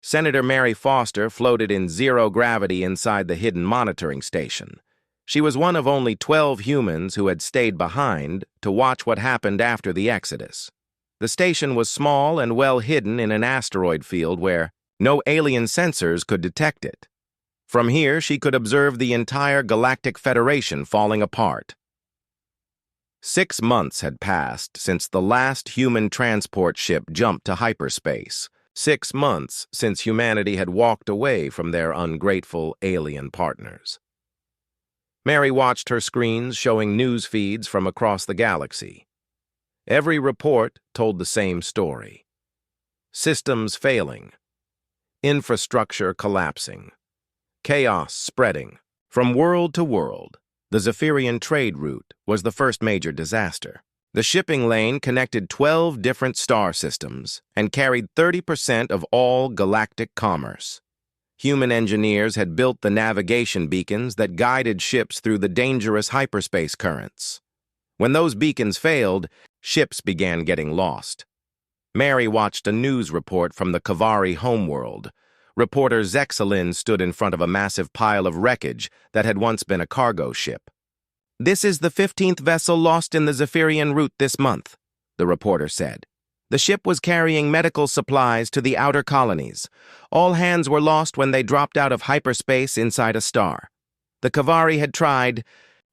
Senator Mary Foster floated in zero gravity inside the hidden monitoring station. She was one of only 12 humans who had stayed behind to watch what happened after the exodus. The station was small and well hidden in an asteroid field where no alien sensors could detect it. From here, she could observe the entire Galactic Federation falling apart. 6 months had passed since the last human transport ship jumped to hyperspace. 6 months since humanity had walked away from their ungrateful alien partners. Mary watched her screens showing news feeds from across the galaxy. Every report told the same story. Systems failing. Infrastructure collapsing. Chaos spreading. From world to world, the Zephyrian trade route was the first major disaster. The shipping lane connected 12 different star systems and carried 30% of all galactic commerce. Human engineers had built the navigation beacons that guided ships through the dangerous hyperspace currents. When those beacons failed, ships began getting lost. Mary watched a news report from the Kavari homeworld. Reporter Zexalin stood in front of a massive pile of wreckage that had once been a cargo ship. "This is the 15th vessel lost in the Zephyrian route this month," the reporter said. "The ship was carrying medical supplies to the outer colonies. All hands were lost when they dropped out of hyperspace inside a star. The Kavari had tried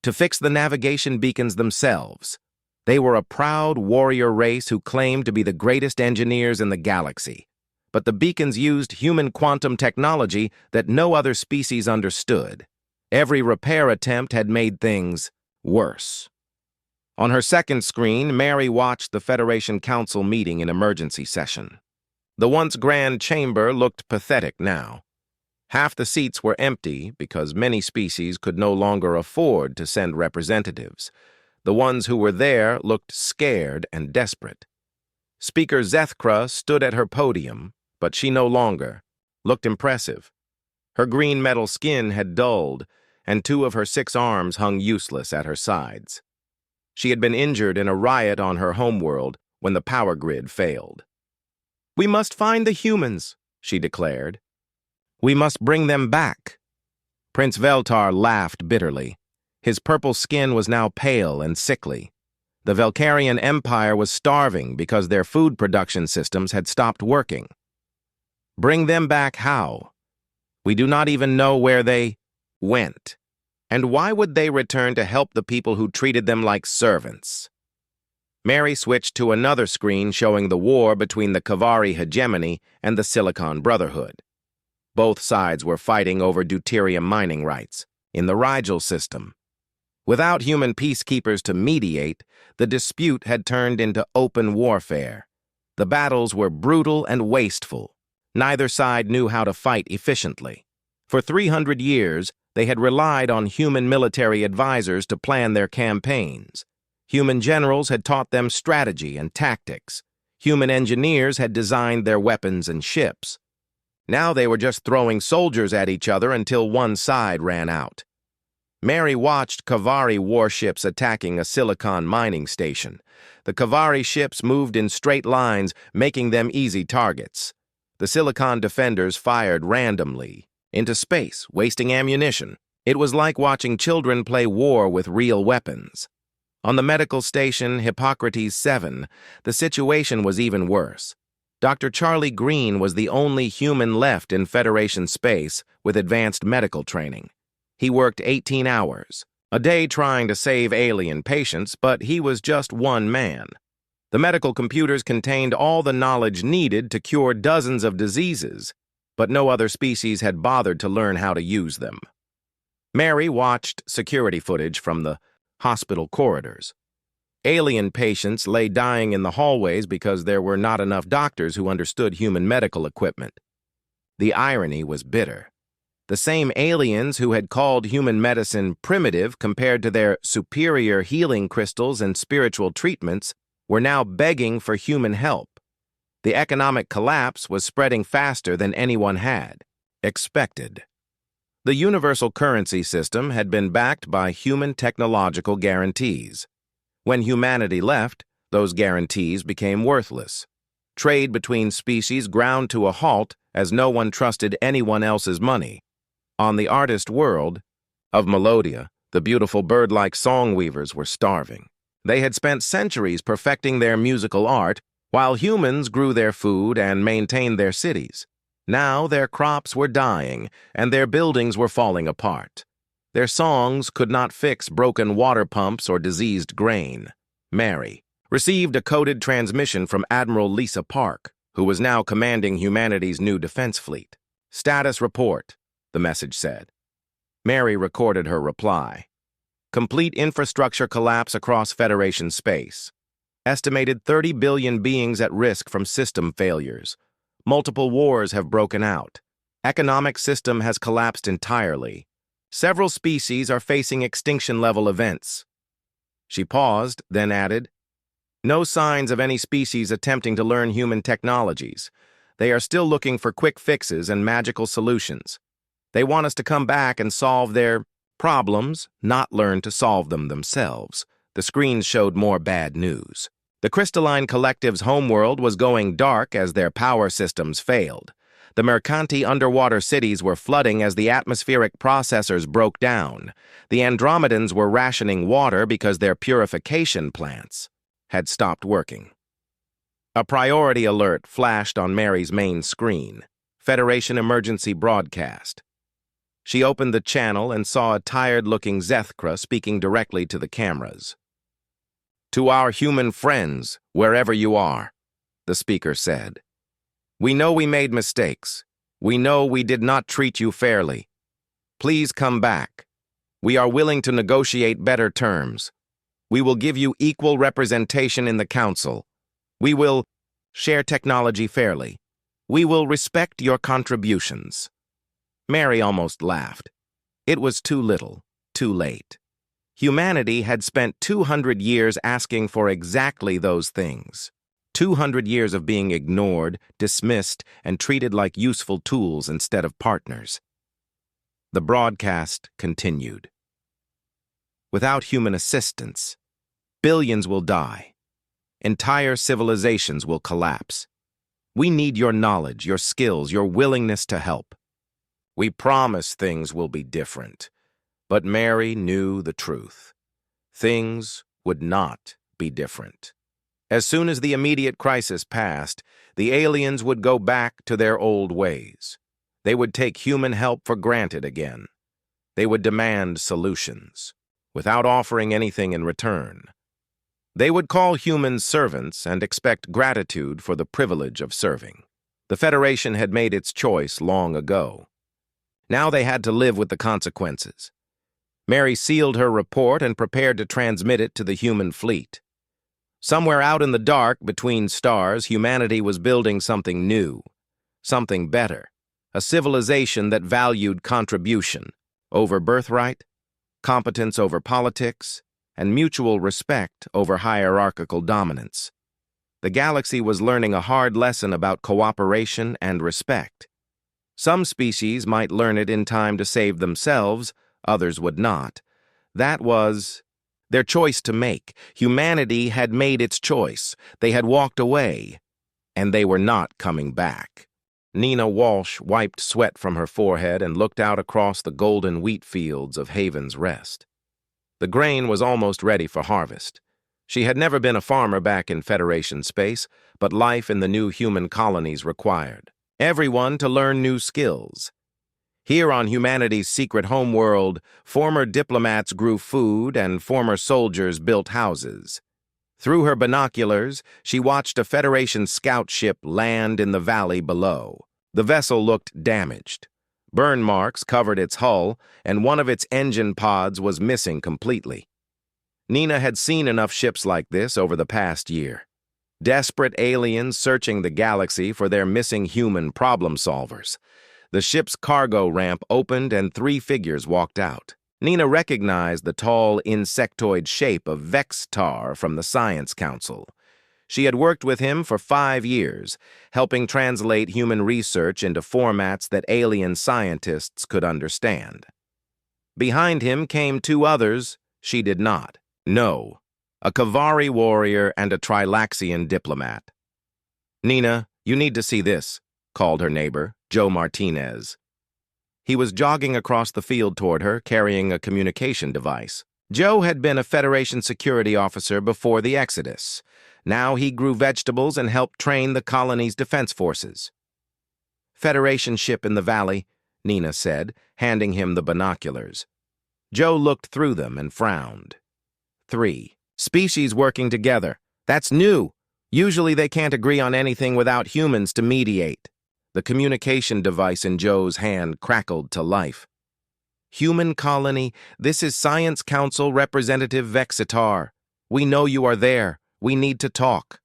to fix the navigation beacons themselves. They were a proud warrior race who claimed to be the greatest engineers in the galaxy. But the beacons used human quantum technology that no other species understood. Every repair attempt had made things worse." On her second screen, Mary watched the Federation Council meeting in emergency session. The once grand chamber looked pathetic now. Half the seats were empty because many species could no longer afford to send representatives. The ones who were there looked scared and desperate. Speaker Zethkra stood at her podium, but she no longer looked impressive. Her green metal skin had dulled, and 2 of her 6 arms hung useless at her sides. She had been injured in a riot on her homeworld when the power grid failed. "We must find the humans," she declared. "We must bring them back." Prince Veltar laughed bitterly. His purple skin was now pale and sickly. The Velkarian Empire was starving because their food production systems had stopped working. "Bring them back how? We do not even know where they went. And why would they return to help the people who treated them like servants?" Mary switched to another screen showing the war between the Kavari hegemony and the Silicon Brotherhood. Both sides were fighting over deuterium mining rights in the Rigel system. Without human peacekeepers to mediate, the dispute had turned into open warfare. The battles were brutal and wasteful. Neither side knew how to fight efficiently. For 300 years, they had relied on human military advisors to plan their campaigns. Human generals had taught them strategy and tactics. Human engineers had designed their weapons and ships. Now they were just throwing soldiers at each other until one side ran out. Mary watched Kavari warships attacking a silicon mining station. The Kavari ships moved in straight lines, making them easy targets. The silicon defenders fired randomly into space, wasting ammunition. It was like watching children play war with real weapons. On the medical station Hippocrates 7, the situation was even worse. Dr. Charlie Green was the only human left in Federation space with advanced medical training. He worked 18 hours a day trying to save alien patients, but he was just one man. The medical computers contained all the knowledge needed to cure dozens of diseases, but no other species had bothered to learn how to use them. Mary watched security footage from the hospital corridors. Alien patients lay dying in the hallways because there were not enough doctors who understood human medical equipment. The irony was bitter. The same aliens who had called human medicine primitive compared to their superior healing crystals and spiritual treatments were now begging for human help. The economic collapse was spreading faster than anyone had expected. The universal currency system had been backed by human technological guarantees. When humanity left, those guarantees became worthless. Trade between species ground to a halt as no one trusted anyone else's money. On the artist world of Melodia, the beautiful bird-like song weavers were starving. They had spent centuries perfecting their musical art, while humans grew their food and maintained their cities. Now their crops were dying, and their buildings were falling apart. Their songs could not fix broken water pumps or diseased grain. Mary received a coded transmission from Admiral Lisa Park, who was now commanding humanity's new defense fleet. "Status report," the message said. Mary recorded her reply. "Complete infrastructure collapse across Federation space. Estimated 30 billion beings at risk from system failures. Multiple wars have broken out. Economic system has collapsed entirely. Several species are facing extinction-level events." She paused, then added, "No signs of any species attempting to learn human technologies. They are still looking for quick fixes and magical solutions. They want us to come back and solve their problems, not learn to solve them themselves." The screens showed more bad news. The Crystalline Collective's homeworld was going dark as their power systems failed. The Mercanti underwater cities were flooding as the atmospheric processors broke down. The Andromedans were rationing water because their purification plants had stopped working. A priority alert flashed on Mary's main screen. Federation emergency broadcast. She opened the channel and saw a tired-looking Zethkra speaking directly to the cameras. "To our human friends, wherever you are," the speaker said. "We know we made mistakes. We know we did not treat you fairly. Please come back. We are willing to negotiate better terms. We will give you equal representation in the council. We will share technology fairly. We will respect your contributions." Mary almost laughed. It was too little, too late. Humanity had spent 200 years asking for exactly those things. 200 years of being ignored, dismissed, and treated like useful tools instead of partners. The broadcast continued. "Without human assistance, billions will die. Entire civilizations will collapse. We need your knowledge, your skills, your willingness to help. We promise things will be different." But Mary knew the truth. Things would not be different. As soon as the immediate crisis passed, the aliens would go back to their old ways. They would take human help for granted again. They would demand solutions, without offering anything in return. They would call humans servants and expect gratitude for the privilege of serving. The Federation had made its choice long ago. Now they had to live with the consequences. Mary sealed her report and prepared to transmit it to the human fleet. Somewhere out in the dark, between stars, humanity was building something new, something better, a civilization that valued contribution over birthright, competence over politics, and mutual respect over hierarchical dominance. The galaxy was learning a hard lesson about cooperation and respect. Some species might learn it in time to save themselves, others would not. That was their choice to make. Humanity had made its choice. They had walked away, and they were not coming back. Nina Walsh wiped sweat from her forehead and looked out across the golden wheat fields of Haven's Rest. The grain was almost ready for harvest. She had never been a farmer back in Federation space, but life in the new human colonies required everyone to learn new skills. Here on humanity's secret homeworld, former diplomats grew food and former soldiers built houses. Through her binoculars, she watched a Federation scout ship land in the valley below. The vessel looked damaged. Burn marks covered its hull, and one of its engine pods was missing completely. Nina had seen enough ships like this over the past year. Desperate aliens searching the galaxy for their missing human problem solvers. The ship's cargo ramp opened and 3 figures walked out. Nina recognized the tall insectoid shape of Vextar from the Science Council. She had worked with him for 5 years, helping translate human research into formats that alien scientists could understand. Behind him came 2 others she did not know, a Kavari warrior and a Trilaxian diplomat. "Nina, you need to see this," called her neighbor, Joe Martinez. He was jogging across the field toward her, carrying a communication device. Joe had been a Federation security officer before the Exodus. Now he grew vegetables and helped train the colony's defense forces. "Federation ship in the valley," Nina said, handing him the binoculars. Joe looked through them and frowned. 3. Species working together. That's new. Usually they can't agree on anything without humans to mediate. The communication device in Joe's hand crackled to life. "Human colony, this is Science Council Representative Vexitar. We know you are there. We need to talk."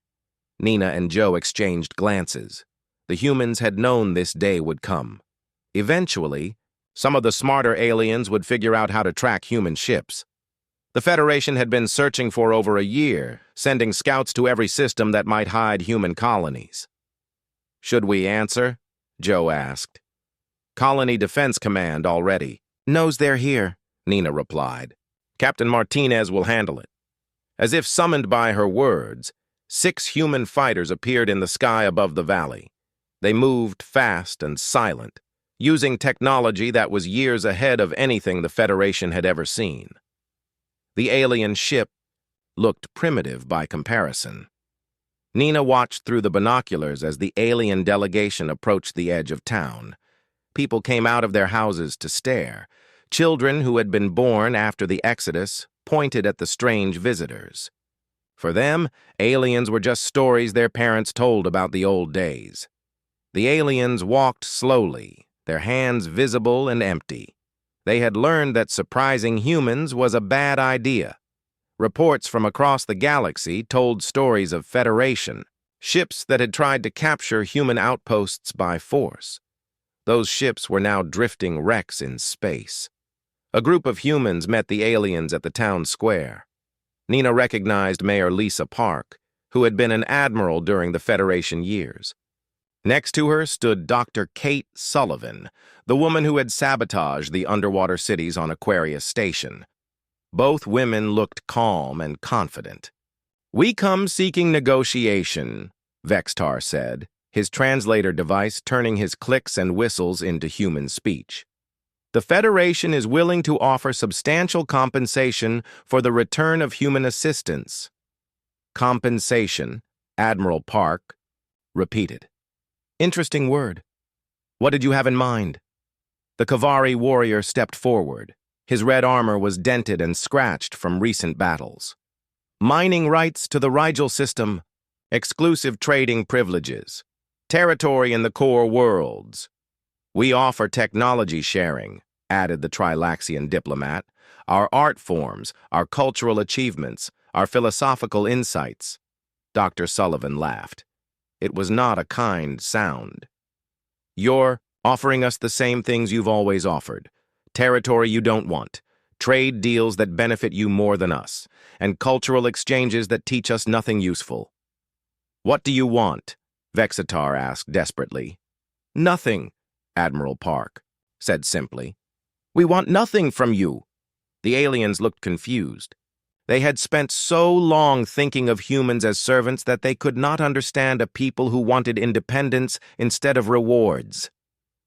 Nina and Joe exchanged glances. The humans had known this day would come. Eventually, some of the smarter aliens would figure out how to track human ships. The Federation had been searching for over a year, sending scouts to every system that might hide human colonies. "Should we answer?" Joe asked. "Colony Defense Command already knows they're here," Nina replied. "Captain Martinez will handle it." As if summoned by her words, 6 human fighters appeared in the sky above the valley. They moved fast and silent, using technology that was years ahead of anything the Federation had ever seen. The alien ship looked primitive by comparison. Nina watched through the binoculars as the alien delegation approached the edge of town. People came out of their houses to stare. Children who had been born after the Exodus pointed at the strange visitors. For them, aliens were just stories their parents told about the old days. The aliens walked slowly, their hands visible and empty. They had learned that surprising humans was a bad idea. Reports from across the galaxy told stories of Federation, ships that had tried to capture human outposts by force. Those ships were now drifting wrecks in space. A group of humans met the aliens at the town square. Nina recognized Mayor Lisa Park, who had been an admiral during the Federation years. Next to her stood Dr. Kate Sullivan, the woman who had sabotaged the underwater cities on Aquarius Station. Both women looked calm and confident. "We come seeking negotiation," Vexitar said, his translator device turning his clicks and whistles into human speech. "The Federation is willing to offer substantial compensation for the return of human assistance." "Compensation," Admiral Park repeated. "Interesting word. What did you have in mind?" The Kavari warrior stepped forward. His red armor was dented and scratched from recent battles. "Mining rights to the Rigel system, exclusive trading privileges, territory in the core worlds. We offer technology sharing," added the Trilaxian diplomat, "our art forms, our cultural achievements, our philosophical insights." Dr. Sullivan laughed. It was not a kind sound. "You're offering us the same things you've always offered. Territory you don't want, trade deals that benefit you more than us, and cultural exchanges that teach us nothing useful." "What do you want?" Vexitar asked desperately. "Nothing," Admiral Park said simply. "We want nothing from you." The aliens looked confused. They had spent so long thinking of humans as servants that they could not understand a people who wanted independence instead of rewards.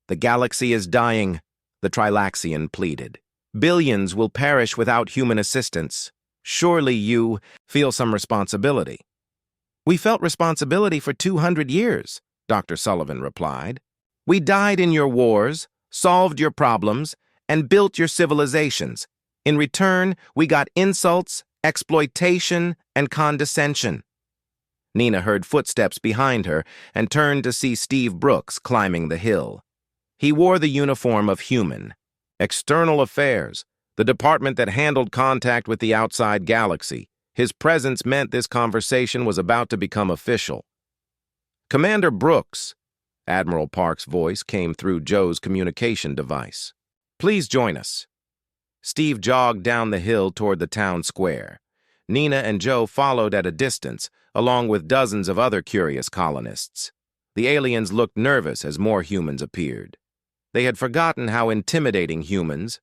"The galaxy is dying," the Trilaxian pleaded. "Billions will perish without human assistance. Surely you feel some responsibility." "We felt responsibility for 200 years, Dr. Sullivan replied. "We died in your wars, solved your problems, and built your civilizations. In return, we got insults, exploitation, and condescension." Nina heard footsteps behind her and turned to see Steve Brooks climbing the hill. He wore the uniform of human. External Affairs, the department that handled contact with the outside galaxy. His presence meant this conversation was about to become official. "Commander Brooks," Admiral Park's voice came through Joe's communication device. "Please join us." Steve jogged down the hill toward the town square. Nina and Joe followed at a distance, along with dozens of other curious colonists. The aliens looked nervous as more humans appeared. They had forgotten how intimidating humans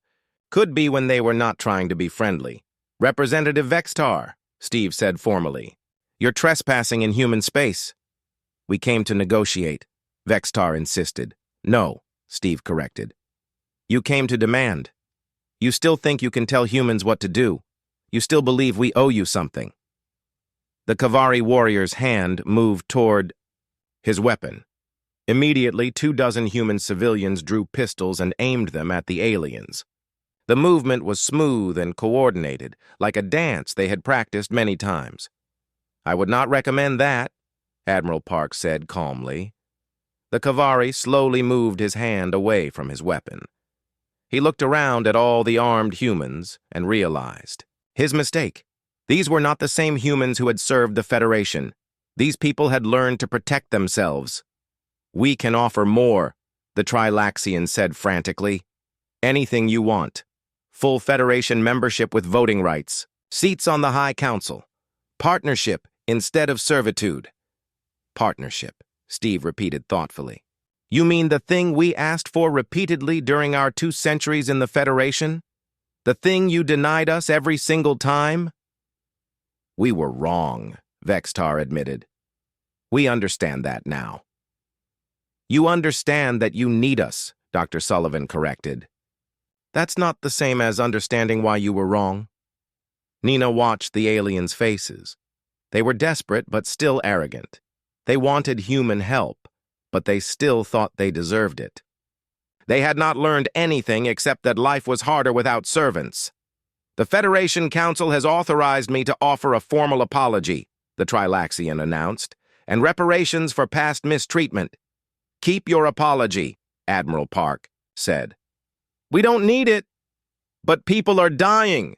could be when they were not trying to be friendly. "Representative Vexitar," Steve said formally, "you're trespassing in human space." "We came to negotiate," Vexitar insisted, No, Steve corrected. You came to demand. You still think you can tell humans what to do. You still believe we owe you something. The Kavari warrior's hand moved toward his weapon. Immediately, 24 human civilians drew pistols and aimed them at the aliens. The movement was smooth and coordinated, like a dance they had practiced many times. I would not recommend that, Admiral Park said calmly. The Kavari slowly moved his hand away from his weapon. He looked around at all the armed humans and realized his mistake. These were not the same humans who had served the Federation. These people had learned to protect themselves. We can offer more, the Trilaxian said frantically. Anything you want. Full Federation membership with voting rights. Seats on the High Council. Partnership instead of servitude. Partnership, Steve repeated thoughtfully. You mean the thing we asked for repeatedly during our 2 centuries in the Federation? The thing you denied us every single time? We were wrong, Vextar admitted. We understand that now. You understand that you need us, Dr. Sullivan corrected. That's not the same as understanding why you were wrong. Nina watched the aliens' faces. They were desperate but still arrogant. They wanted human help, but they still thought they deserved it. They had not learned anything except that life was harder without servants. The Federation Council has authorized me to offer a formal apology, the Trilaxian announced, and reparations for past mistreatment. Keep your apology, Admiral Park said. We don't need it. But people are dying,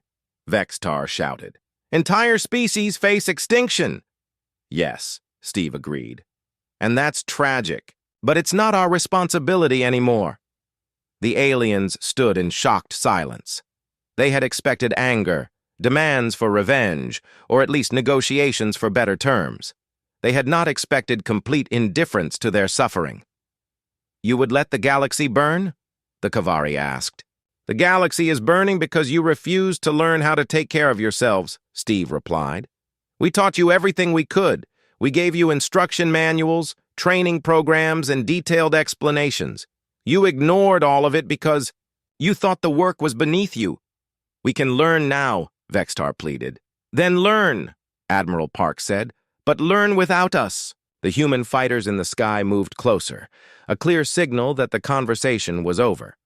Vextar shouted. Entire species face extinction. Yes, Steve agreed. And that's tragic, but it's not our responsibility anymore. The aliens stood in shocked silence. They had expected anger, demands for revenge, or at least negotiations for better terms. They had not expected complete indifference to their suffering. You would let the galaxy burn? The Kavari asked. The galaxy is burning because you refused to learn how to take care of yourselves, Steve replied. We taught you everything we could. We gave you instruction manuals, training programs, and detailed explanations. You ignored all of it because you thought the work was beneath you. We can learn now, Vextar pleaded. Then learn, Admiral Park said, but learn without us. The human fighters in the sky moved closer, a clear signal that the conversation was over.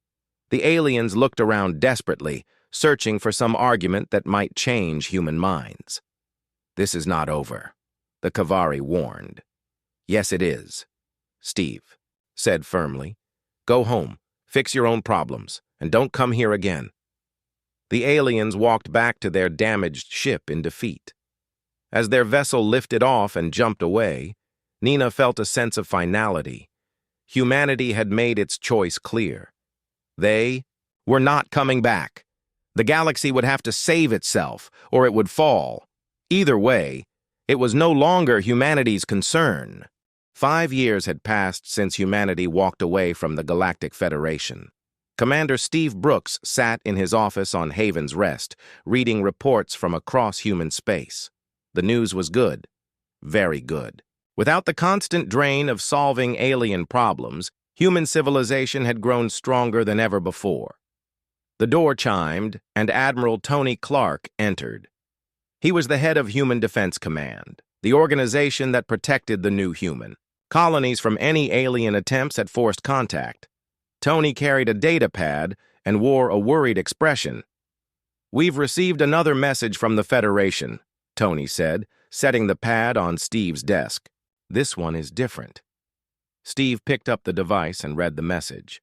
The aliens looked around desperately, searching for some argument that might change human minds. This is not over, the Kavari warned. Yes, it is, Steve said firmly. Go home, fix your own problems, and don't come here again. The aliens walked back to their damaged ship in defeat. As their vessel lifted off and jumped away, Nina felt a sense of finality. Humanity had made its choice clear. They were not coming back. The galaxy would have to save itself, or it would fall. Either way, it was no longer humanity's concern. 5 years had passed since humanity walked away from the Galactic Federation. Commander Steve Brooks sat in his office on Haven's Rest, reading reports from across human space. The news was good. Very good. Without the constant drain of solving alien problems, human civilization had grown stronger than ever before. The door chimed, and Admiral Tony Clark entered. He was the head of Human Defense Command, the organization that protected the new human. Colonies from any alien attempts at forced contact. Tony carried a data pad and wore a worried expression. We've received another message from the Federation, Tony said, setting the pad on Steve's desk. This one is different. Steve picked up the device and read the message.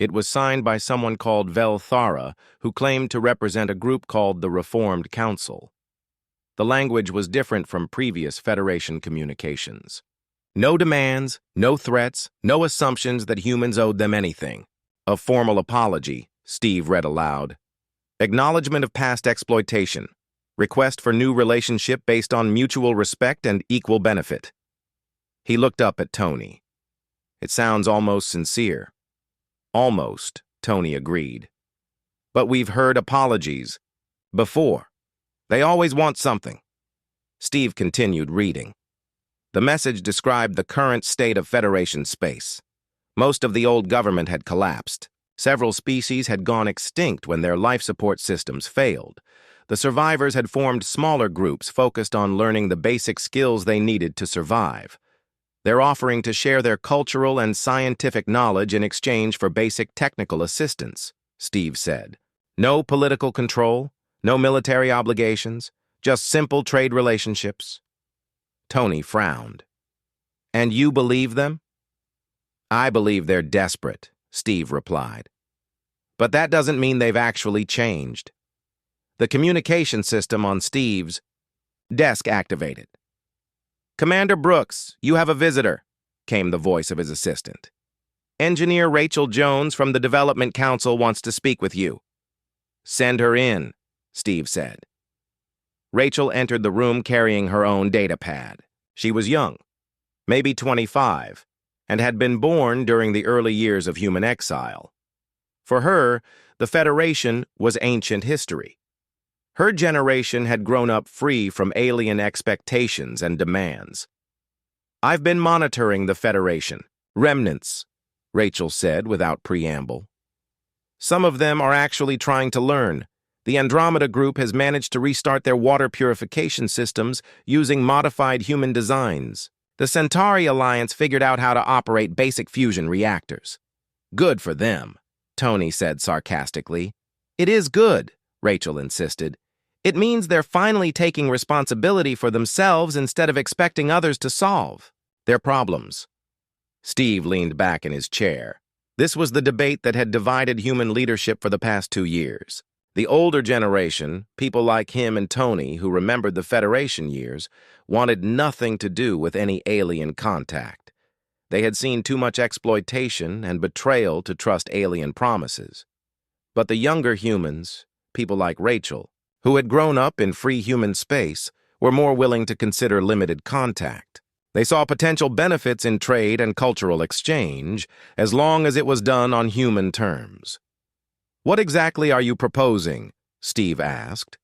It was signed by someone called Vel Thara, who claimed to represent a group called the Reformed Council. The language was different from previous Federation communications. No demands, no threats, no assumptions that humans owed them anything. A formal apology, Steve read aloud. Acknowledgement of past exploitation. Request for new relationship based on mutual respect and equal benefit. He looked up at Tony. It sounds almost sincere. Almost, Tony agreed. But we've heard apologies before. They always want something. Steve continued reading. The message described the current state of Federation space. Most of the old government had collapsed. Several species had gone extinct when their life support systems failed. The survivors had formed smaller groups focused on learning the basic skills they needed to survive. They're offering to share their cultural and scientific knowledge in exchange for basic technical assistance, Steve said. No political control, no military obligations, just simple trade relationships. Tony frowned. And you believe them? I believe they're desperate, Steve replied. But that doesn't mean they've actually changed. The communication system on Steve's desk activated. Commander Brooks, you have a visitor, came the voice of his assistant. Engineer Rachel Jones from the Development Council wants to speak with you. Send her in, Steve said. Rachel entered the room carrying her own data pad. She was young, maybe 25, and had been born during the early years of human exile. For her, the Federation was ancient history. Her generation had grown up free from alien expectations and demands. I've been monitoring the Federation. Remnants, Rachel said without preamble. Some of them are actually trying to learn. The Andromeda Group has managed to restart their water purification systems using modified human designs. The Centauri Alliance figured out how to operate basic fusion reactors. Good for them, Tony said sarcastically. It is good, Rachel insisted. It means they're finally taking responsibility for themselves instead of expecting others to solve their problems. Steve leaned back in his chair. This was the debate that had divided human leadership for the past 2 years. The older generation, people like him and Tony, who remembered the Federation years, wanted nothing to do with any alien contact. They had seen too much exploitation and betrayal to trust alien promises. But the younger humans, people like Rachel, who had grown up in free human space, were more willing to consider limited contact. They saw potential benefits in trade and cultural exchange, as long as it was done on human terms. What exactly are you proposing? Steve asked.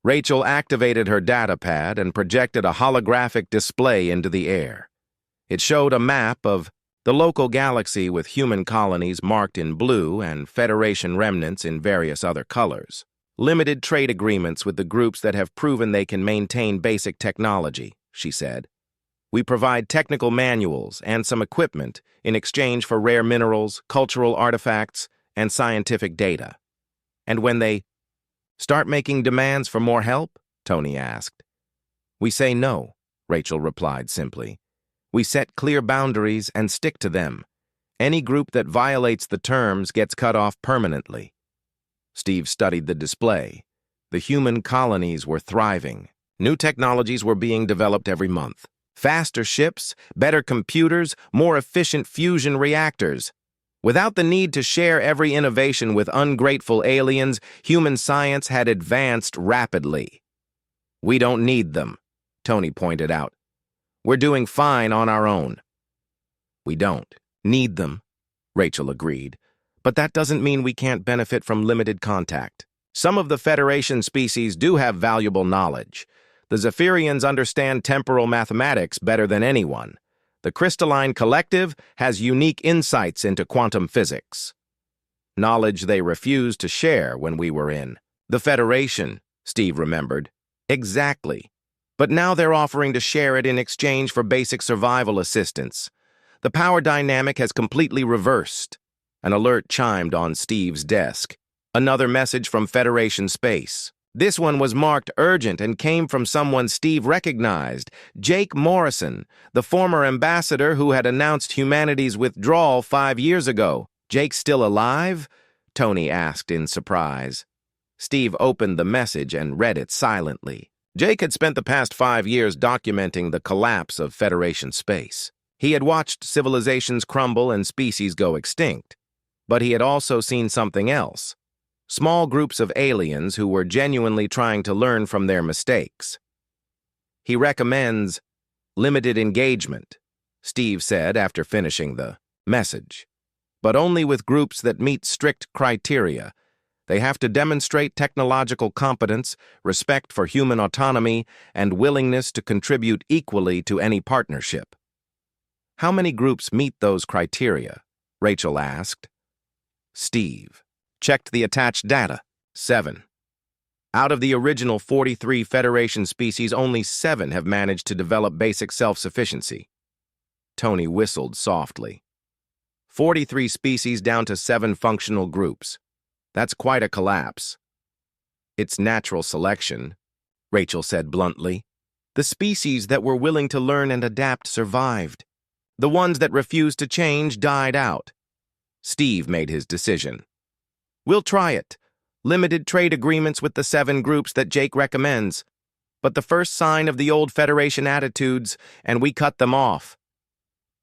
Rachel activated her data pad and projected a holographic display into the air. It showed a map of the local galaxy with human colonies marked in blue and Federation remnants in various other colors. Limited trade agreements with the groups that have proven they can maintain basic technology, she said. We provide technical manuals and some equipment in exchange for rare minerals, cultural artifacts, and scientific data. And when they start making demands for more help, Tony asked. We say no, Rachel replied simply. We set clear boundaries and stick to them. Any group that violates the terms gets cut off permanently. Steve studied the display. The human colonies were thriving. New technologies were being developed every month. Faster ships, better computers, more efficient fusion reactors. Without the need to share every innovation with ungrateful aliens, human science had advanced rapidly. We don't need them, Tony pointed out. We're doing fine on our own. We don't need them, Rachel agreed. But that doesn't mean we can't benefit from limited contact. Some of the Federation species do have valuable knowledge. The Zephyrians understand temporal mathematics better than anyone. The Crystalline Collective has unique insights into quantum physics. Knowledge they refused to share when we were in the Federation, Steve remembered. Exactly. But now they're offering to share it in exchange for basic survival assistance. The power dynamic has completely reversed. An alert chimed on Steve's desk. Another message from Federation Space. This one was marked urgent and came from someone Steve recognized, Jake Morrison, the former ambassador who had announced humanity's withdrawal 5 years ago. Jake's still alive? Tony asked in surprise. Steve opened the message and read it silently. Jake had spent the past 5 years documenting the collapse of Federation space. He had watched civilizations crumble and species go extinct. But he had also seen something else. Small groups of aliens who were genuinely trying to learn from their mistakes. He recommends limited engagement, Steve said after finishing the message. But only with groups that meet strict criteria. They have to demonstrate technological competence, respect for human autonomy, and willingness to contribute equally to any partnership. How many groups meet those criteria? Rachel asked. Steve checked the attached data. 7. Out of the original 43 Federation species, only 7 have managed to develop basic self-sufficiency. Tony whistled softly. 43 species down to 7 functional groups. That's quite a collapse. It's natural selection, Rachel said bluntly. The species that were willing to learn and adapt survived. The ones that refused to change died out. Steve made his decision. We'll try it. Limited trade agreements with the 7 groups that Jake recommends. But the first sign of the old Federation attitudes, and we cut them off.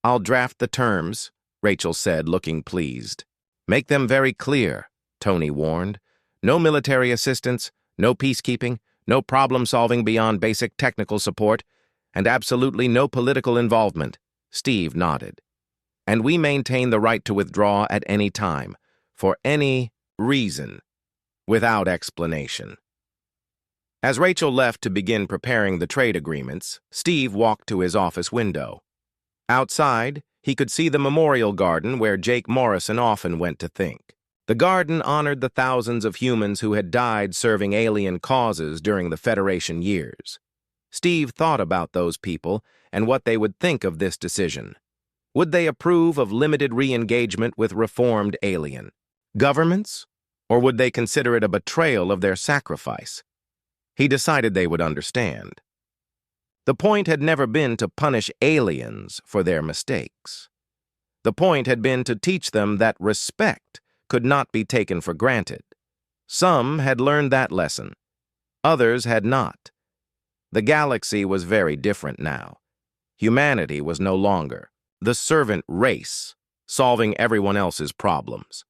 I'll draft the terms, Rachel said, looking pleased. Make them very clear, Tony warned. No military assistance, no peacekeeping, no problem-solving beyond basic technical support, and absolutely no political involvement. Steve nodded. And we maintain the right to withdraw at any time, for any reason, without explanation. As Rachel left to begin preparing the trade agreements, Steve walked to his office window. Outside, he could see the memorial garden where Jake Morrison often went to think. The garden honored the thousands of humans who had died serving alien causes during the Federation years. Steve thought about those people and what they would think of this decision. Would they approve of limited re-engagement with reformed alien governments? Or would they consider it a betrayal of their sacrifice? He decided they would understand. The point had never been to punish aliens for their mistakes. The point had been to teach them that respect could not be taken for granted. Some had learned that lesson. Others had not. The galaxy was very different now. Humanity was no longer the servant race, solving everyone else's problems.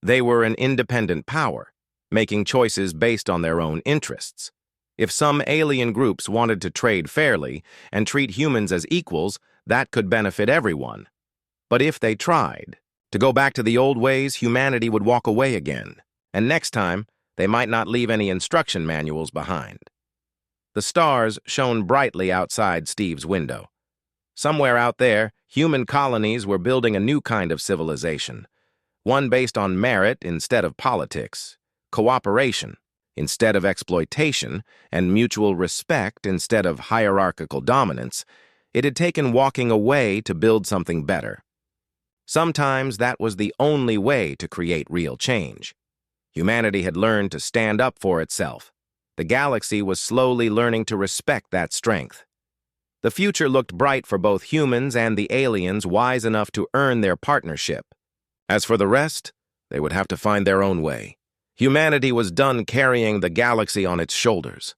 They were an independent power, making choices based on their own interests. If some alien groups wanted to trade fairly and treat humans as equals, that could benefit everyone. But if they tried to go back to the old ways, humanity would walk away again, and next time, they might not leave any instruction manuals behind. The stars shone brightly outside Steve's window. Somewhere out there, human colonies were building a new kind of civilization, one based on merit instead of politics, cooperation instead of exploitation, and mutual respect instead of hierarchical dominance. It had taken walking away to build something better. Sometimes that was the only way to create real change. Humanity had learned to stand up for itself. The galaxy was slowly learning to respect that strength. The future looked bright for both humans and the aliens wise enough to earn their partnership. As for the rest, they would have to find their own way. Humanity was done carrying the galaxy on its shoulders.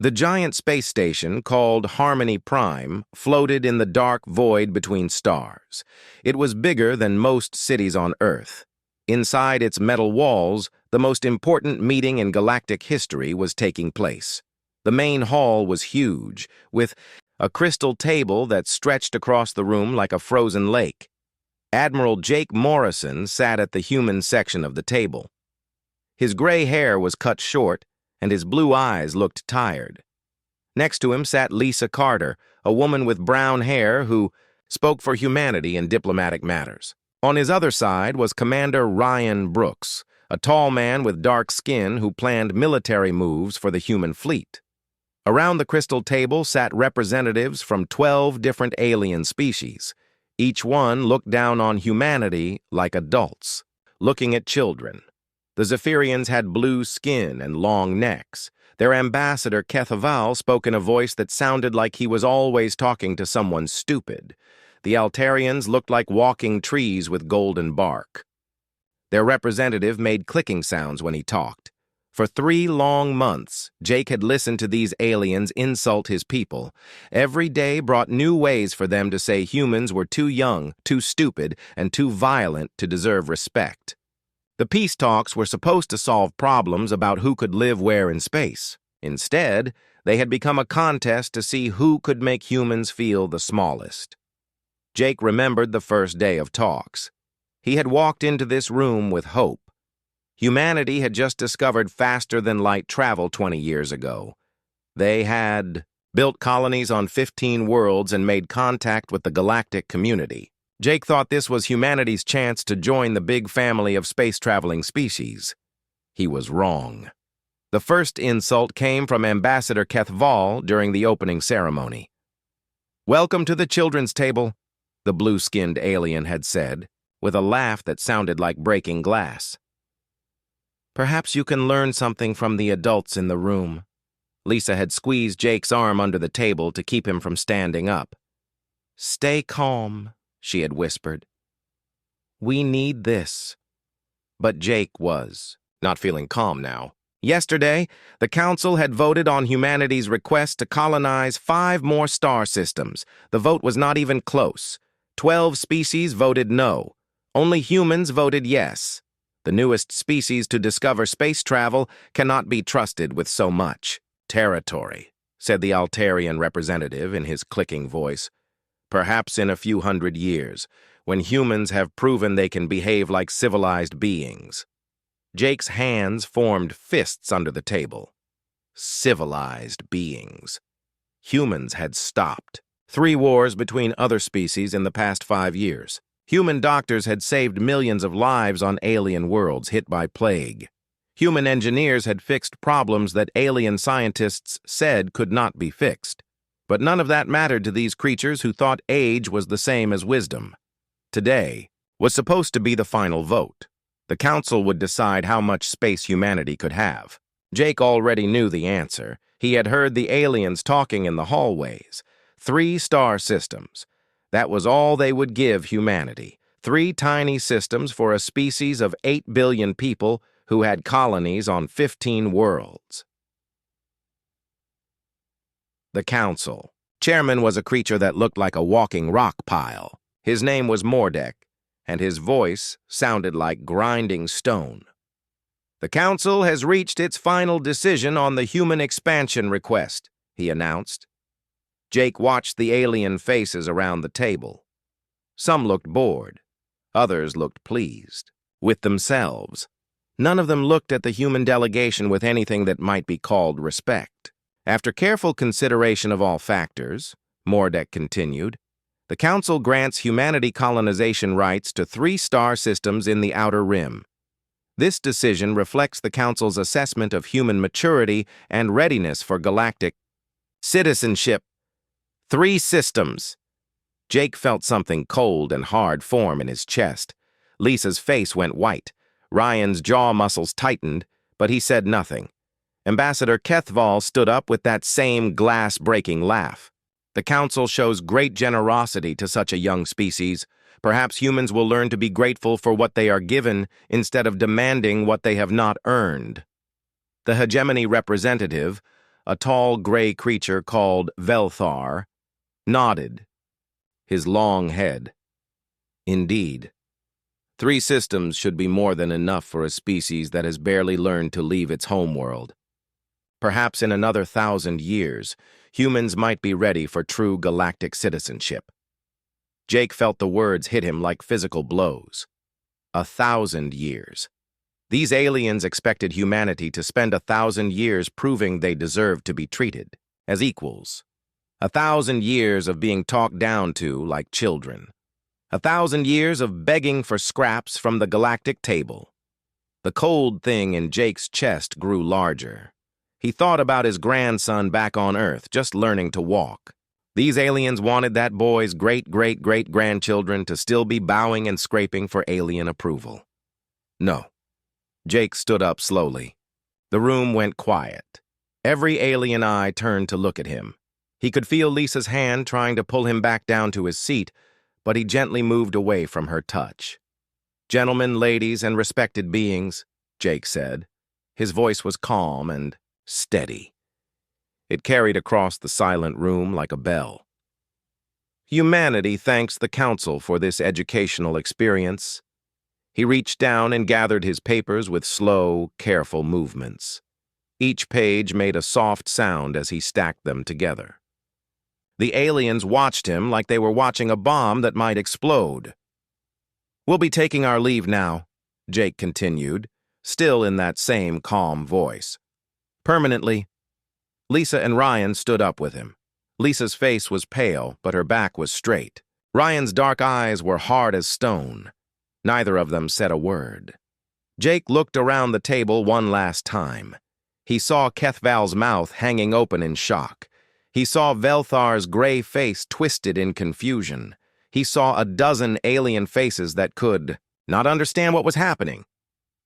The giant space station, called Harmony Prime, floated in the dark void between stars. It was bigger than most cities on Earth. Inside its metal walls, the most important meeting in galactic history was taking place. The main hall was huge, with a crystal table that stretched across the room like a frozen lake. Admiral Jake Morrison sat at the human section of the table. His gray hair was cut short, and his blue eyes looked tired. Next to him sat Lisa Carter, a woman with brown hair who spoke for humanity in diplomatic matters. On his other side was Commander Ryan Brooks, a tall man with dark skin who planned military moves for the human fleet. Around the crystal table sat representatives from 12 different alien species. Each one looked down on humanity like adults, looking at children. The Zephyrians had blue skin and long necks. Their ambassador, Kethaval, spoke in a voice that sounded like he was always talking to someone stupid. The Altarians looked like walking trees with golden bark. Their representative made clicking sounds when he talked. For 3 long months, Jake had listened to these aliens insult his people. Every day brought new ways for them to say humans were too young, too stupid, and too violent to deserve respect. The peace talks were supposed to solve problems about who could live where in space. Instead, they had become a contest to see who could make humans feel the smallest. Jake remembered the first day of talks. He had walked into this room with hope. Humanity had just discovered faster-than-light travel 20 years ago. They had built colonies on 15 worlds, and made contact with the galactic community. Jake thought this was humanity's chance to join the big family of space-traveling species. He was wrong. The first insult came from Ambassador Kethval during the opening ceremony. "Welcome to the children's table," the blue-skinned alien had said, with a laugh that sounded like breaking glass. "Perhaps you can learn something from the adults in the room." Lisa had squeezed Jake's arm under the table to keep him from standing up. "Stay calm," she had whispered. "We need this." But Jake was not feeling calm now. Yesterday, the Council had voted on humanity's request to colonize 5 more star systems. The vote was not even close. 12 species voted no. Only humans voted yes. The newest species to discover space travel cannot be trusted with so much territory, said the Altarian representative in his clicking voice. Perhaps in a few hundred years, when humans have proven they can behave like civilized beings. Jake's hands formed fists under the table. Civilized beings. Humans had stopped 3 wars between other species in the past 5 years. Human doctors had saved millions of lives on alien worlds hit by plague. Human engineers had fixed problems that alien scientists said could not be fixed. But none of that mattered to these creatures who thought age was the same as wisdom. Today was supposed to be the final vote. The Council would decide how much space humanity could have. Jake already knew the answer. He had heard the aliens talking in the hallways. 3 star systems. That was all they would give humanity. 3 tiny systems for a species of 8 billion people who had colonies on 15 worlds. The Council. Chairman was a creature that looked like a walking rock pile. His name was Mordek, and his voice sounded like grinding stone. "The Council has reached its final decision on the human expansion request," he announced. Jake watched the alien faces around the table. Some looked bored. Others looked pleased. With themselves. None of them looked at the human delegation with anything that might be called respect. After careful consideration of all factors, Mordek continued, the Council grants humanity colonization rights to 3 star systems in the Outer Rim. This decision reflects the Council's assessment of human maturity and readiness for galactic citizenship. 3 systems. Jake felt something cold and hard form in his chest. Lisa's face went white. Ryan's jaw muscles tightened, but he said nothing. Ambassador Kethval stood up with that same glass-breaking laugh. The Council shows great generosity to such a young species. Perhaps humans will learn to be grateful for what they are given instead of demanding what they have not earned. The hegemony representative, a tall gray creature called Velthar, nodded, his long head. Indeed. 3 systems should be more than enough for a species that has barely learned to leave its homeworld. Perhaps in another 1,000 years, humans might be ready for true galactic citizenship. Jake felt the words hit him like physical blows. 1,000 years. These aliens expected humanity to spend 1,000 years proving they deserved to be treated as equals. 1,000 years of being talked down to like children. 1,000 years of begging for scraps from the galactic table. The cold thing in Jake's chest grew larger. He thought about his grandson back on Earth, just learning to walk. These aliens wanted that boy's great-great-great-grandchildren to still be bowing and scraping for alien approval. No. Jake stood up slowly. The room went quiet. Every alien eye turned to look at him. He could feel Lisa's hand trying to pull him back down to his seat, but he gently moved away from her touch. "Gentlemen, ladies, and respected beings," Jake said. His voice was calm and steady. It carried across the silent room like a bell. "Humanity thanks the Council for this educational experience." He reached down and gathered his papers with slow, careful movements. Each page made a soft sound as he stacked them together. The aliens watched him like they were watching a bomb that might explode. "We'll be taking our leave now," Jake continued, still in that same calm voice. "Permanently." Lisa and Ryan stood up with him. Lisa's face was pale, but her back was straight. Ryan's dark eyes were hard as stone. Neither of them said a word. Jake looked around the table one last time. He saw Kethval's mouth hanging open in shock. He saw Velthar's gray face twisted in confusion. He saw a dozen alien faces that could not understand what was happening.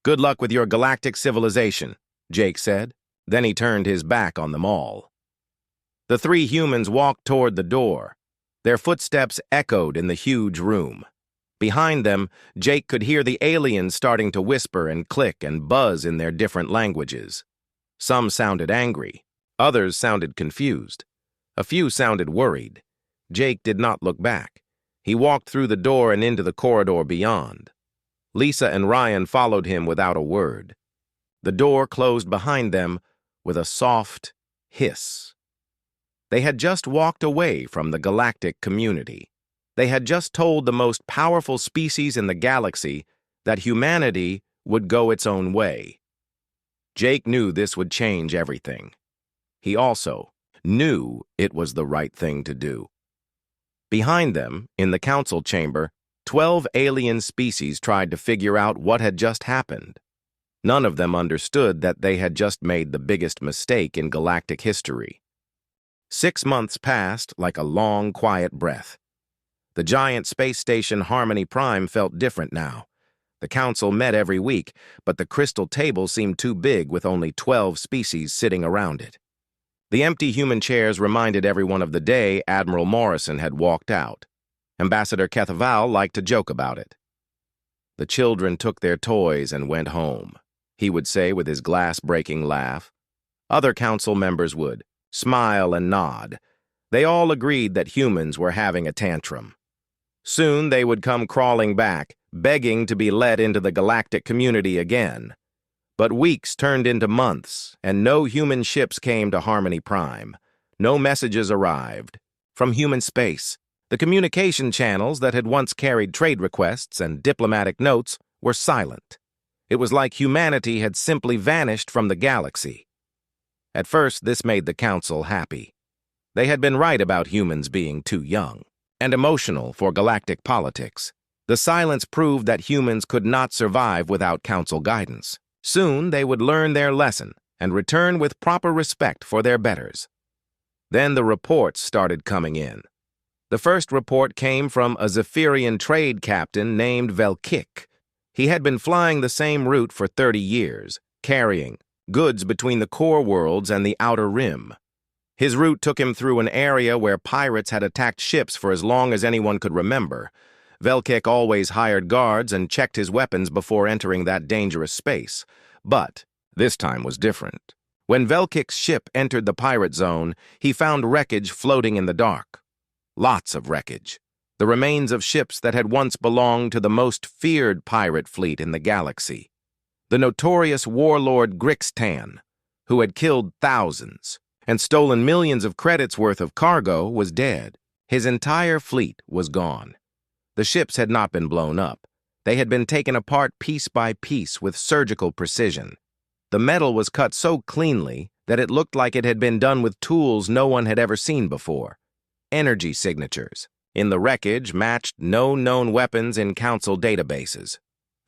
"Good luck with your galactic civilization," Jake said. Then he turned his back on them all. The three humans walked toward the door. Their footsteps echoed in the huge room. Behind them, Jake could hear the aliens starting to whisper and click and buzz in their different languages. Some sounded angry. Others sounded confused. A few sounded worried. Jake did not look back. He walked through the door and into the corridor beyond. Lisa and Ryan followed him without a word. The door closed behind them with a soft hiss. They had just walked away from the galactic community. They had just told the most powerful species in the galaxy that humanity would go its own way. Jake knew this would change everything. He also knew it was the right thing to do. Behind them, in the council chamber, 12 alien species tried to figure out what had just happened. None of them understood that they had just made the biggest mistake in galactic history. 6 months passed like a long, quiet breath. The giant space station Harmony Prime felt different now. The council met every week, but the crystal table seemed too big with only 12 species sitting around it. The empty human chairs reminded everyone of the day Admiral Morrison had walked out. Ambassador Kethval liked to joke about it. "The children took their toys and went home," he would say with his glass-breaking laugh. Other council members would smile and nod. They all agreed that humans were having a tantrum. Soon they would come crawling back, begging to be let into the galactic community again. But weeks turned into months, and no human ships came to Harmony Prime. No messages arrived. From human space, the communication channels that had once carried trade requests and diplomatic notes were silent. It was like humanity had simply vanished from the galaxy. At first, this made the council happy. They had been right about humans being too young and emotional for galactic politics. The silence proved that humans could not survive without council guidance. Soon they would learn their lesson and return with proper respect for their betters. Then the reports started coming in. The first report came from a Zephyrian trade captain named Velkik. He had been flying the same route for 30 years, carrying goods between the core worlds and the outer rim. His route took him through an area where pirates had attacked ships for as long as anyone could remember. Velkik always hired guards and checked his weapons before entering that dangerous space. But this time was different. When Velkik's ship entered the pirate zone, he found wreckage floating in the dark. Lots of wreckage. The remains of ships that had once belonged to the most feared pirate fleet in the galaxy. The notorious warlord Grixtan, who had killed thousands and stolen millions of credits worth of cargo, was dead. His entire fleet was gone. The ships had not been blown up. They had been taken apart piece by piece with surgical precision. The metal was cut so cleanly that it looked like it had been done with tools no one had ever seen before. Energy signatures in the wreckage matched no known weapons in council databases.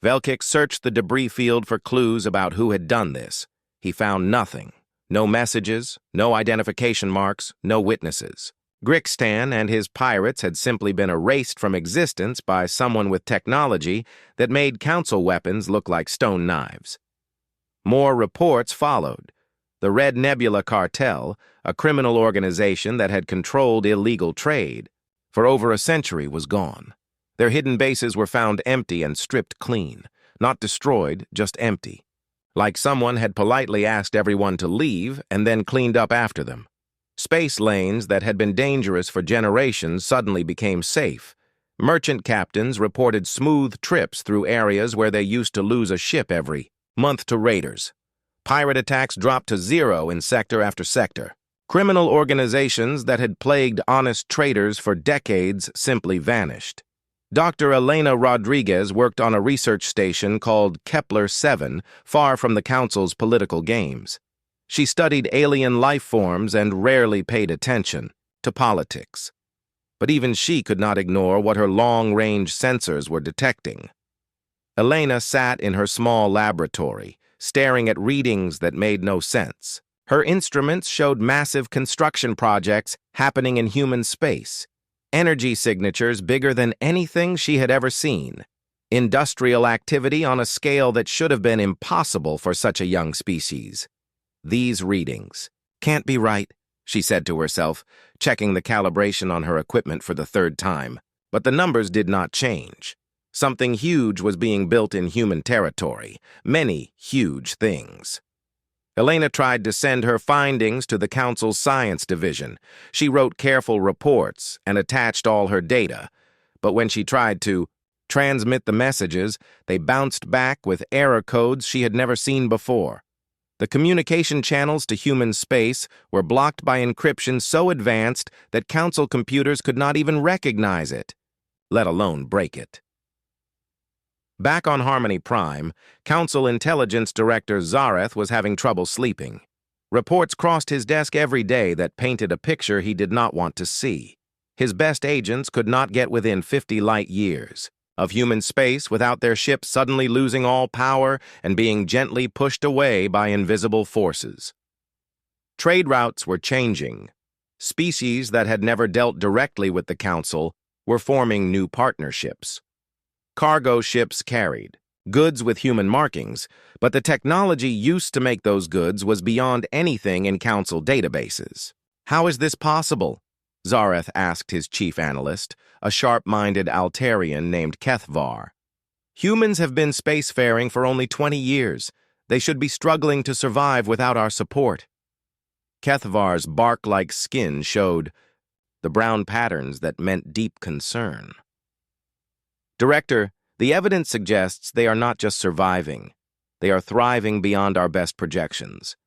Velkik searched the debris field for clues about who had done this. He found nothing. No messages, no identification marks, no witnesses. Grixtan and his pirates had simply been erased from existence by someone with technology that made council weapons look like stone knives. More reports followed. The Red Nebula Cartel, a criminal organization that had controlled illegal trade for over a century, was gone. Their hidden bases were found empty and stripped clean. Not destroyed, just empty. Like someone had politely asked everyone to leave and then cleaned up after them. Space lanes that had been dangerous for generations suddenly became safe. Merchant captains reported smooth trips through areas where they used to lose a ship every month to raiders. Pirate attacks dropped to zero in sector after sector. Criminal organizations that had plagued honest traders for decades simply vanished. Dr. Elena Rodriguez worked on a research station called Kepler 7, far from the council's political games. She studied alien life forms and rarely paid attention. to politics. But even she could not ignore what her long-range sensors were detecting. Elena sat in her small laboratory, staring at readings that made no sense. Her instruments showed massive construction projects happening in human space, energy signatures bigger than anything she had ever seen, industrial activity on a scale that should have been impossible for such a young species. These readings can't be right, she said to herself, checking the calibration on her equipment for the third time. But the numbers did not change. Something huge was being built in human territory, many huge things. Elena tried to send her findings to the Council's Science Division. She wrote careful reports and attached all her data, but when she tried to transmit the messages, they bounced back with error codes she had never seen before. The communication channels to human space were blocked by encryption so advanced that Council computers could not even recognize it, let alone break it. Back on Harmony Prime, Council Intelligence Director Zareth was having trouble sleeping. Reports crossed his desk every day that painted a picture he did not want to see. His best agents could not get within 50 light years of human space without their ship suddenly losing all power and being gently pushed away by invisible forces. Trade routes were changing. Species that had never dealt directly with the Council were forming new partnerships. Cargo ships carried goods with human markings, but the technology used to make those goods was beyond anything in Council databases. How is this possible? Zareth asked his chief analyst, a sharp-minded Altarian named Kethvar. Humans have been spacefaring for only 20 years. They should be struggling to survive without our support. Kethvar's bark-like skin showed the brown patterns that meant deep concern. Director, the evidence suggests they are not just surviving. They are thriving beyond our best projections.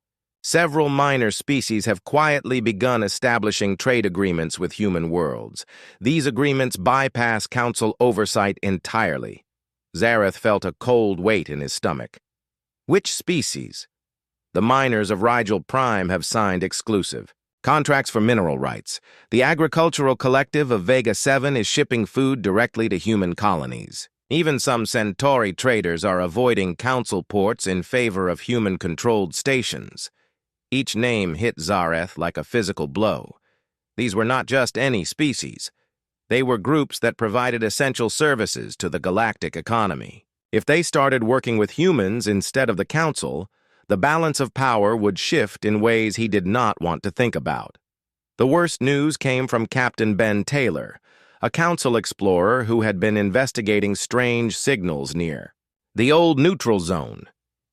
Several minor species have quietly begun establishing trade agreements with human worlds. These agreements bypass Council oversight entirely. Zareth felt a cold weight in his stomach. Which species? The miners of Rigel Prime have signed exclusive contracts for mineral rights. The agricultural collective of Vega 7 is shipping food directly to human colonies. Even some Centauri traders are avoiding Council ports in favor of human-controlled stations. Each name hit Zareth like a physical blow. These were not just any species. They were groups that provided essential services to the galactic economy. If they started working with humans instead of the Council, the balance of power would shift in ways he did not want to think about. The worst news came from Captain Ben Taylor, a Council explorer who had been investigating strange signals near the old neutral zone.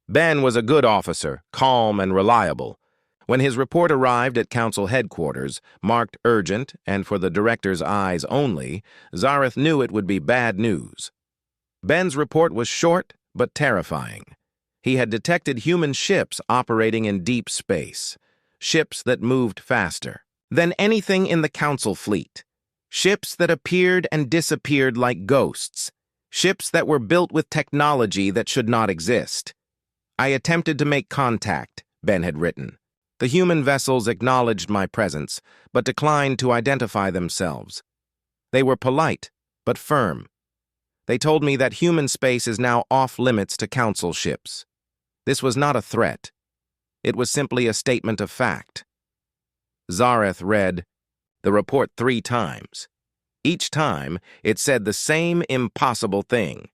Ben was a good officer, calm and reliable. When his report arrived at Council headquarters, marked urgent and for the director's eyes only, Zareth knew it would be bad news. Ben's report was short but terrifying. He had detected human ships operating in deep space, ships that moved faster than anything in the Council fleet, ships that appeared and disappeared like ghosts, ships that were built with technology that should not exist. I attempted to make contact, Ben had written. The human vessels acknowledged my presence, but declined to identify themselves. They were polite, but firm. They told me that human space is now off-limits to Council ships. This was not a threat. It was simply a statement of fact. Zareth read the report 3 times. Each time, it said the same impossible thing.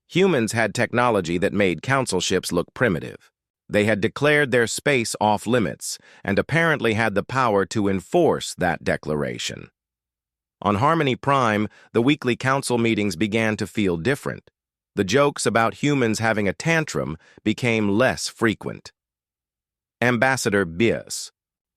Humans had technology that made Council ships look primitive. They had declared their space off-limits and apparently had the power to enforce that declaration. On Harmony Prime, the weekly Council meetings began to feel different. The jokes about humans having a tantrum became less frequent. Ambassador Bias.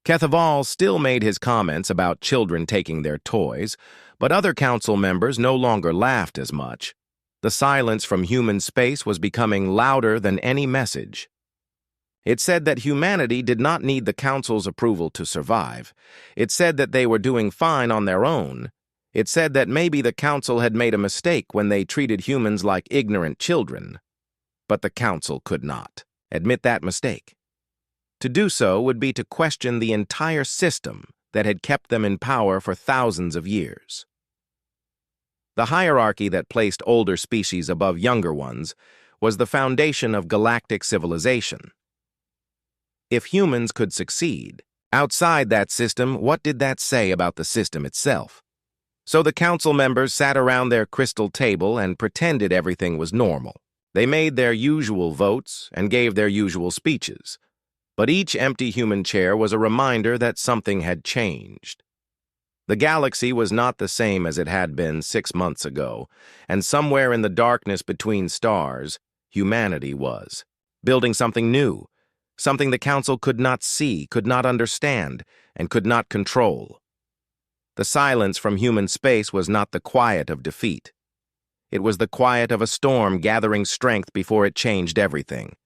Kethaval still made his comments about children taking their toys, but other Council members no longer laughed as much. The silence from human space was becoming louder than any message. It said that humanity did not need the Council's approval to survive. It said that they were doing fine on their own. It said that maybe the Council had made a mistake when they treated humans like ignorant children. But the Council could not admit that mistake. To do so would be to question the entire system that had kept them in power for thousands of years. The hierarchy that placed older species above younger ones was the foundation of galactic civilization. If humans could succeed, outside that system, what did that say about the system itself? So the council members sat around their crystal table and pretended everything was normal. They made their usual votes and gave their usual speeches. But each empty human chair was a reminder that something had changed. The galaxy was not the same as it had been 6 months ago, and somewhere in the darkness between stars, humanity was, building something new, something the council could not see, could not understand, and could not control. The silence from human space was not the quiet of defeat. It was the quiet of a storm gathering strength before it changed everything.